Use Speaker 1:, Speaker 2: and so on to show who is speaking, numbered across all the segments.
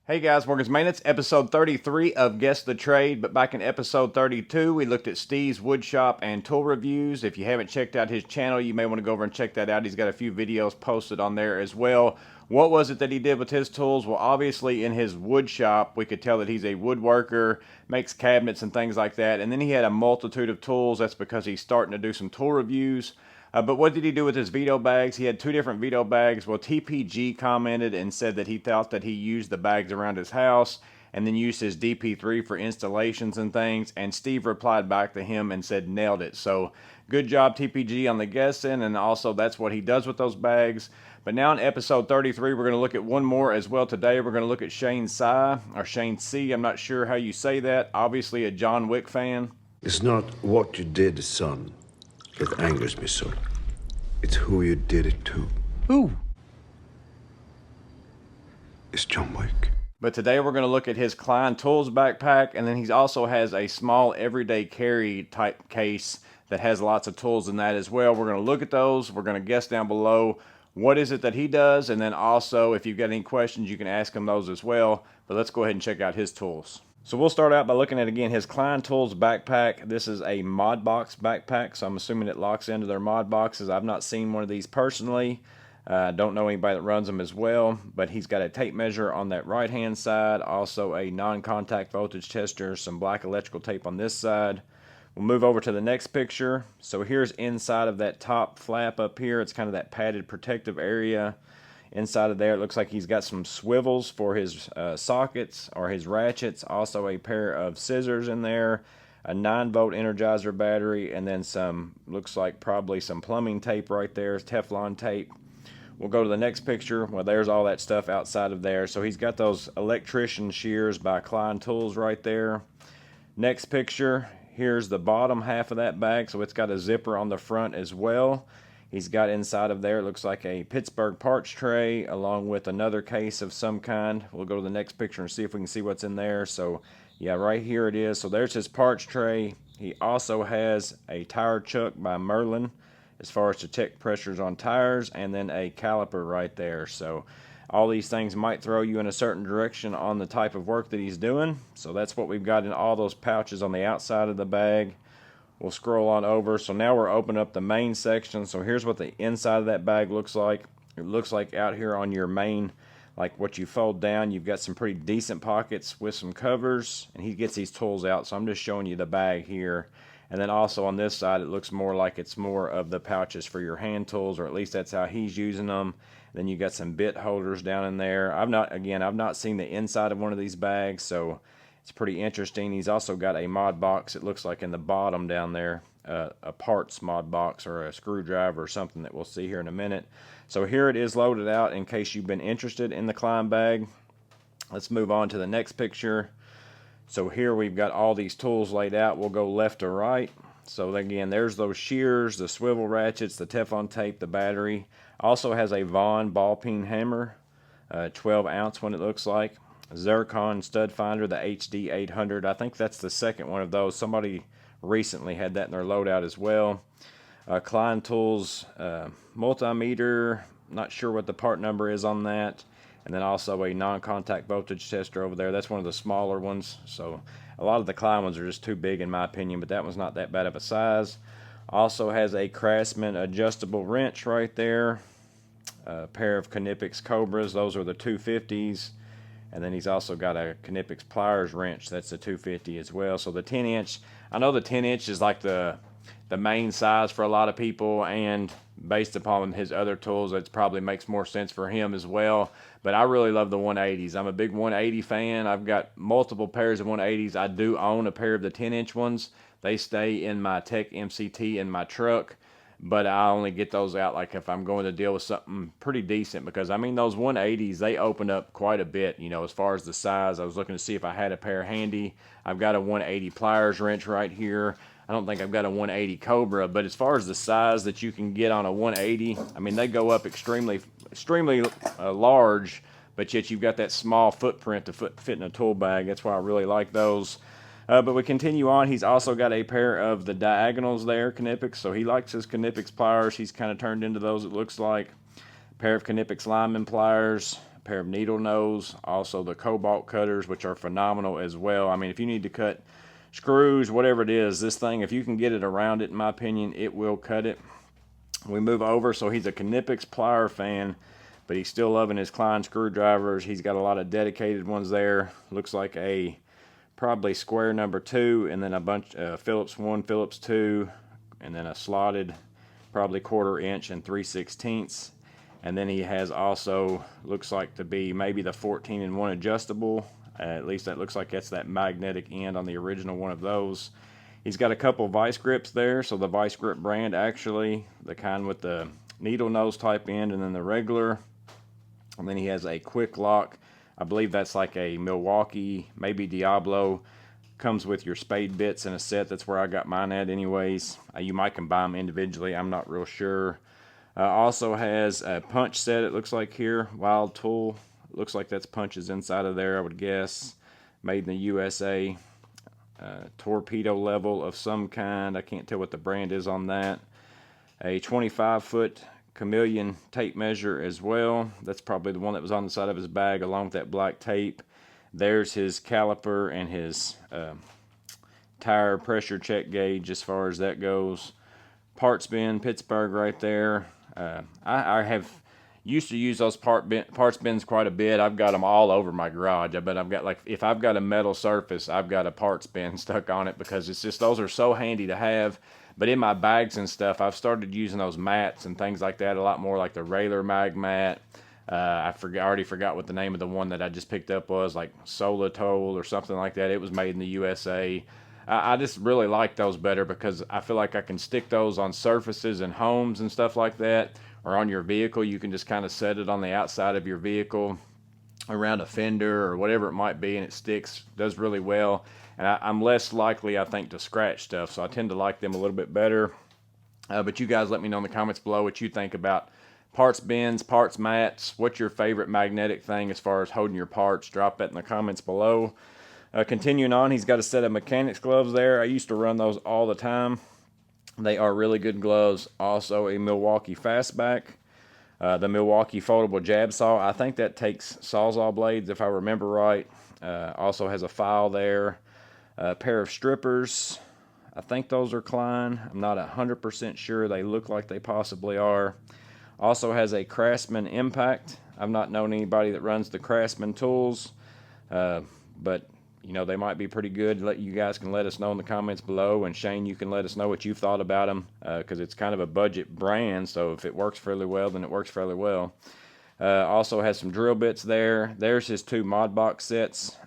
Speaker 1: Hey guys, Morgan's Maintenance, episode 33 of Guess the Trade. But back in episode 32, we looked at Steve's woodshop and tool reviews. If you haven't checked out his channel, you may want to go over and check that out. He's got a few videos posted on there as well. What was it that he did with his tools? Well, obviously in his wood shop, we could tell that he's a woodworker, makes cabinets and things like that. And then he had a multitude of tools. That's because he's starting to do some tool reviews. But what did he do with his veto bags? He had two different veto bags. Well, TPG commented and said that he thought that he used the bags around his house and then used his DP3 for installations and things. And Steve replied back to him and said, nailed it. So good job, TPG, on the guessing. And also that's what he does with those bags. But now in episode 33, we're going to look at one more as well today. We're going to look at Shane Sy, or Shane C. I'm not sure how you say that. Obviously a John Wick fan.
Speaker 2: It's not what you did, son, that angers me so. It's who you did it to.
Speaker 1: Who?
Speaker 2: It's John Wick.
Speaker 1: But today we're going to look at his Klein Tools backpack, and then he also has a small everyday carry type case that has lots of tools in that as well. We're going to look at those. We're going to guess down below what is it that he does, and then also if you've got any questions you can ask him those as well. But let's go ahead and check out his tools. So we'll start out by looking at, again, his Klein Tools backpack. This is a mod box backpack, so I'm assuming it locks into their mod boxes. I've not seen one of these personally. Don't know anybody that runs them as well, but he's got a tape measure on that right hand side, also a non-contact voltage tester, some black electrical tape on this side. We'll move over to the next picture. So here's inside of that top flap up here. It's kind of that padded protective area. Inside of there, it looks like he's got some swivels for his sockets or his ratchets. Also a pair of scissors in there, a 9-volt Energizer battery, and then some, looks like probably some plumbing tape right there, Teflon tape. We'll go to the next picture. Well, there's all that stuff outside of there. So he's got those electrician shears by Klein Tools right there. Next picture, here's the bottom half of that bag. So it's got a zipper on the front as well. He's got inside of there, it looks like a Pittsburgh parts tray along with another case of some kind. We'll go to the next picture and see if we can see what's in there. So yeah, right here it is. So there's his parts tray. He also has a tire chuck by Merlin as far as to check pressures on tires, and then a caliper right there. So all these things might throw you in a certain direction on the type of work that he's doing. So that's what we've got in all those pouches on the outside of the bag. We'll scroll on over. So now we're opening up the main section. So here's what the inside of that bag looks like. It looks like out here on your main, like what you fold down, you've got some pretty decent pockets with some covers, and he gets these tools out. So I'm just showing you the bag here. And then also on this side, it looks more like it's more of the pouches for your hand tools, or at least that's how he's using them. Then you got some bit holders down in there. I've not seen the inside of one of these bags, so it's pretty interesting. He's also got a mod box, it looks like in the bottom down there, a parts mod box or a screwdriver or something that we'll see here in a minute. So here it is loaded out in case you've been interested in the Klein bag. Let's move on to the next picture. So here we've got all these tools laid out. We'll go left to right. So again, there's those shears, the swivel ratchets, the Teflon tape, the battery. Also has a Vaughan ball peen hammer, 12 ounce one it looks like. Zircon stud finder, the HD 800. I think that's the second one of those. Somebody recently had that in their loadout as well. Klein Tools multimeter, not sure what the part number is on that. And then also a non-contact voltage tester over there. That's one of the smaller ones. So a lot of the Klein ones are just too big in my opinion, but that one's not that bad of a size. Also has a Craftsman adjustable wrench right there. A pair of Knipex Cobras. Those are the 250s. And then he's also got a Knipex pliers wrench. That's the 250 as well. So the 10-inch, I know the 10-inch is like the main size for a lot of people, and based upon his other tools, it probably makes more sense for him as well. But I really love the 180s. I'm a big 180 fan. I've got multiple pairs of 180s. I do own a pair of the 10-inch ones. They stay in my Tech MCT in my truck, but I only get those out like if I'm going to deal with something pretty decent, because I mean those 180s, they open up quite a bit, you know, as far as the size. I was looking to see if I had a pair handy. I've got a 180 pliers wrench right here. I don't think I've got a 180 Cobra, but as far as the size that you can get on a 180, I mean, they go up extremely large, but yet you've got that small footprint to fit in a tool bag. That's why I really like those. But we continue on. He's also got a pair of the diagonals there, Knipex. So he likes his Knipex pliers. He's kind of turned into those, it looks like. A pair of Knipex lineman pliers, a pair of needle nose, also the cobalt cutters, which are phenomenal as well. I mean, if you need to cut screws, whatever it is, this thing, if you can get it around it, in my opinion, it will cut it. We move over, so he's a Knipex plier fan, but he's still loving his Klein screwdrivers. He's got a lot of dedicated ones there. Looks like a probably square number 2, and then a bunch Phillips 1, Phillips 2, and then a slotted probably 1/4 inch and 3/16. And then he has also, looks like to be maybe the 14-in-1 adjustable. At least that looks like that's that magnetic end on the original one of those. He's got a couple vice grips there, so the vice grip brand, actually, the kind with the needle nose type end and then the regular. And then he has a quick lock. I believe that's like a Milwaukee, maybe Diablo. Comes with your spade bits in a set. That's where I got mine at anyways. You might can buy them individually. I'm not real sure. Also has a punch set, it looks like here. Wild Tool. It looks like that's punches inside of there, I would guess. Made in the USA. Torpedo level of some kind. I can't tell what the brand is on that. A 25-foot chameleon tape measure as well. That's probably the one that was on the side of his bag along with that black tape. There's his caliper and his tire pressure check gauge as far as that goes. Parts bin, Pittsburgh right there. I have used to use those parts bins quite a bit. I've got them all over my garage. I bet I've got, like, if I've got a metal surface, I've got a parts bin stuck on it, because it's just, those are so handy to have. But in my bags and stuff, I've started using those mats and things like that a lot more, like the Railer mag mat. I already forgot what the name of the one that I just picked up was, like Solitol or something like that. It was made in the USA. I just really like those better, because I feel like I can stick those on surfaces and homes and stuff like that, or on your vehicle. You can just kind of set it on the outside of your vehicle around a fender or whatever it might be, and it sticks, does really well. And I'm less likely, I think, to scratch stuff, so I tend to like them a little bit better. But you guys let me know in the comments below what you think about parts bins, parts mats. What's your favorite magnetic thing as far as holding your parts? Drop that in the comments below. Continuing on, he's got a set of mechanics gloves there. I used to run those all the time. They are really good gloves. Also a Milwaukee Fastback. The Milwaukee foldable jab saw. I think that takes Sawzall blades if I remember right. Also has a file there. A pair of strippers. I think those are Klein. I'm not 100% sure. They look like they possibly are. Also has a Craftsman Impact. I've not known anybody that runs the Craftsman tools, but you know, they might be pretty good. You guys can let us know in the comments below, and Shane, you can let us know what you've thought about them, because it's kind of a budget brand, so if it works fairly well, then it works fairly well. Also has some drill bits there. There's his 2 mod box sets.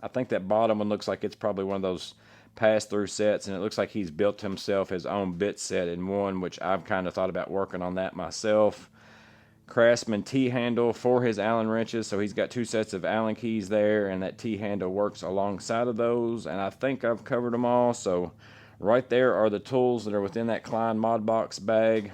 Speaker 1: I think that bottom one looks like it's probably one of those pass-through sets, and it looks like he's built himself his own bit set in one, which I've kind of thought about working on that myself. Craftsman T-handle for his Allen wrenches, so he's got 2 sets of Allen keys there, and that T-handle works alongside of those, and I think I've covered them all. So right there are the tools that are within that Klein mod box bag,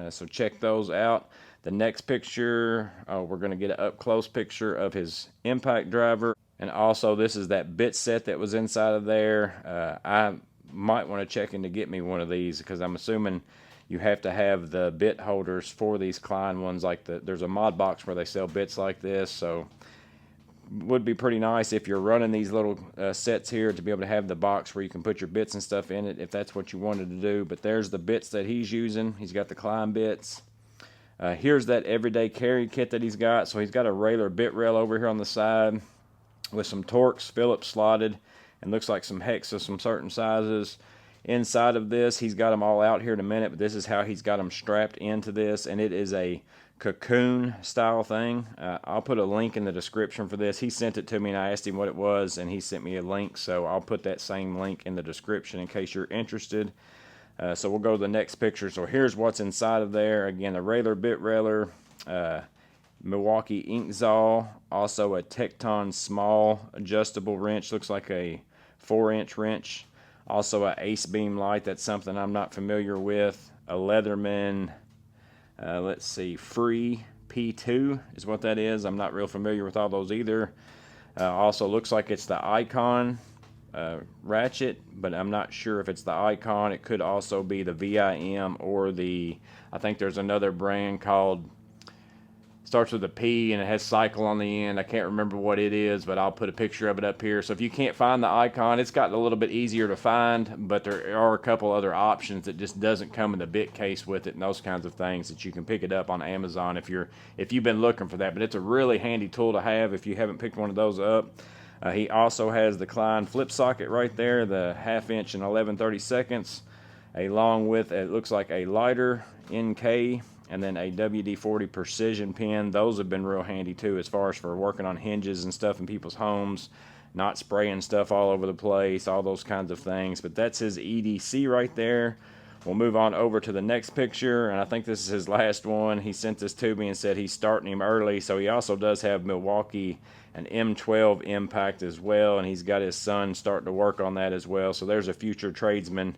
Speaker 1: so check those out. The next picture, we're going to get an up-close picture of his impact driver. And also, this is that bit set that was inside of there. I might want to check in to get me one of these, because I'm assuming you have to have the bit holders for these Klein ones. Like there's a mod box where they sell bits like this, so would be pretty nice if you're running these little sets here to be able to have the box where you can put your bits and stuff in it, if that's what you wanted to do. But there's the bits that he's using. He's got the Klein bits. Here's that everyday carry kit that he's got. So he's got a Railer bit rail over here on the side with some Torx, Phillips slotted, and looks like some hex of some certain sizes. Inside of this, he's got them all out here in a minute, but this is how he's got them strapped into this, and it is a cocoon style thing. I'll put a link in the description for this. He sent it to me, and I asked him what it was, and he sent me a link, so I'll put that same link in the description in case you're interested. So we'll go to the next picture. So here's what's inside of there. Again, a Railer bit railer, Milwaukee ink zaw, also a Tecton small adjustable wrench, looks like a 4-inch wrench, also a Ace beam light. That's something I'm not familiar with. A Leatherman, let's see, Free P2 is what that is. I'm not real familiar with all those either. Also looks like it's the Icon ratchet, but I'm not sure if it's the Icon. It could also be the VIM or the, I think there's another brand called Starts with a P and it has cycle on the end. I can't remember what it is, but I'll put a picture of it up here. So if you can't find the icon, it's gotten a little bit easier to find, but there are a couple other options that just doesn't come in the bit case with it and those kinds of things that you can pick it up on Amazon if you've been looking for that. But it's a really handy tool to have if you haven't picked one of those up. He also has the Klein flip socket right there, the 1/2 inch and 11/32, along with, it looks like a lighter NK, and then a WD-40 precision pin. Those have been real handy too, as far as for working on hinges and stuff in people's homes, not spraying stuff all over the place, all those kinds of things. But that's his EDC right there. We'll move on over to the next picture, and I think this is his last one. He sent this to me and said he's starting him early, so he also does have Milwaukee and M12 impact as well, and he's got his son starting to work on that as well. So there's a future tradesman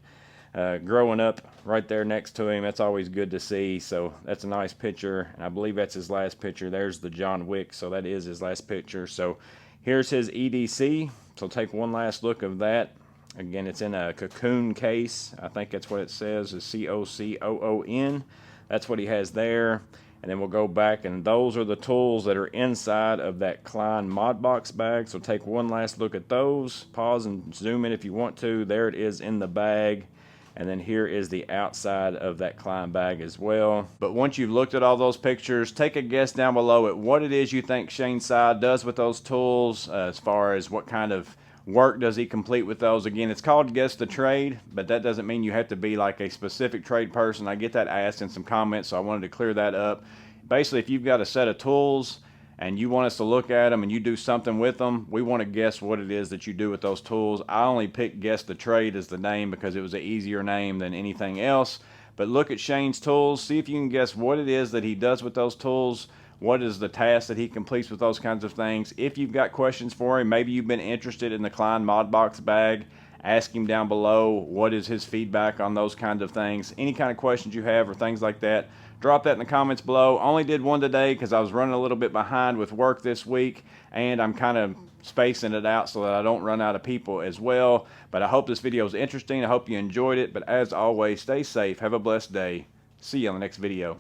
Speaker 1: growing up right there next to him. That's always good to see. So that's a nice picture, and I believe that's his last picture. There's the John Wick, so that is his last picture. So here's his EDC. So take one last look of that. Again, it's in a cocoon case. I think that's what it says, is COCOON. That's what he has there. And then we'll go back, and those are the tools that are inside of that Klein Mod Box bag. So take one last look at those. Pause and zoom in if you want to. There it is in the bag. And then here is the outside of that Klein bag as well. But once you've looked at all those pictures, take a guess down below at what it is you think Shane Side does with those tools, as far as what kind of work does he complete with those. Again, it's called Guess the Trade, but that doesn't mean you have to be like a specific trade person. I get that asked in some comments, so I wanted to clear that up. Basically, if you've got a set of tools and you want us to look at them and you do something with them, we want to guess what it is that you do with those tools. I only picked Guess the Trade as the name because it was an easier name than anything else. But look at Shane's tools, see if you can guess what it is that he does with those tools. What is the task that he completes with those kinds of things? If you've got questions for him, maybe you've been interested in the Klein Mod Box bag, ask him down below what is his feedback on those kinds of things. Any kind of questions you have or things like that, drop that in the comments below. Only did one today because I was running a little bit behind with work this week, and I'm kind of spacing it out so that I don't run out of people as well. But I hope this video is interesting. I hope you enjoyed it. But as always, stay safe. Have a blessed day. See you on the next video.